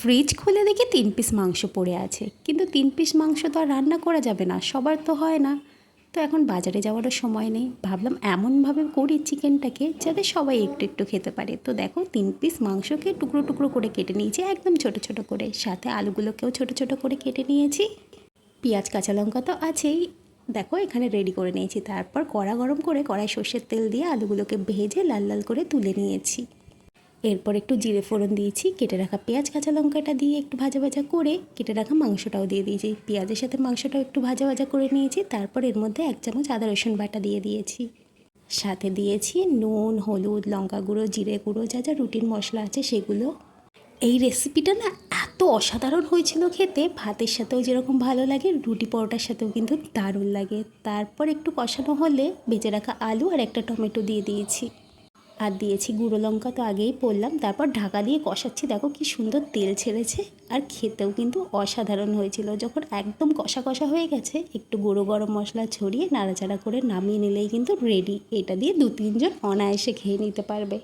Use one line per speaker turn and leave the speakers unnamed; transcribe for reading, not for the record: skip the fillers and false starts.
Fridge খুলে দেখি 3 piece মাংস পড়ে আছে, কিন্তু 3 পিস মাংস তো আর রান্না করা যাবে না, সবার তো হয় না। তো এখন বাজারে যাওয়ারও সময় নেই, ভাবলাম এমনভাবে করি চিকেনটাকে যাতে সবাই একটু একটু খেতে পারে। তো দেখো 3 পিস মাংসকে টুকরো টুকরো করে কেটে নিয়েছি, একদম ছোট ছোট করে, সাথে আলুগুলোকেও ছোট ছোট করে কেটে নিয়েছি। পেঁয়াজ কাঁচা লঙ্কা তো আছেই, দেখো এখানে রেডি করে নিয়েছি। তারপর কড়া গরম করে কড়াই সর্ষের তেল দিয়ে আলুগুলোকে ভেজে লাল লাল করে তুলে নিয়েছি। এরপর একটু জিরে ফোড়ন দিয়েছি, কেটে রাখা পেঁয়াজ কাঁচা লঙ্কাটা দিয়ে একটু ভাজা ভাজা করে কেটে রাখা মাংসটাও দিয়ে দিয়েছি। পেঁয়াজের সাথে মাংসটাও একটু ভাজা ভাজা করে নিয়েছি। তারপর এর মধ্যে 1 চামচ আদা রসুন বাটা দিয়ে দিয়েছি, সাথে দিয়েছি নুন, হলুদ, লঙ্কা গুঁড়ো, জিরে গুঁড়ো, যা যা রুটিন মশলা আছে সেগুলো। এই রেসিপিটা না এত অসাধারণ হয়েছিল খেতে, ভাতের সাথেও যেরকম ভালো লাগে, রুটি পরোটার সাথেও কিন্তু দারুণ লাগে। তারপর একটু কষানো হলে ভেজে রাখা আলু আর একটা টমেটো দিয়ে দিয়েছি, আর দিয়েছি গুঁড়ো লঙ্কা, তো আগেই বললাম। তারপর ঢাকা দিয়ে কষাচ্ছি, দেখো কি সুন্দর তেল ছেড়েছে, আর খেতেও কিন্তু অসাধারণ হয়েছিল। যখন একদম কষা কষা হয়ে গেছে, একটু গুঁড়ো গরম মশলা ছড়িয়ে নাড়াচাড়া করে নামিয়ে নিলেই কিন্তু রেডি। এটা দিয়ে 2-3 জন অনায়াসে খেয়ে নিতে পারবে।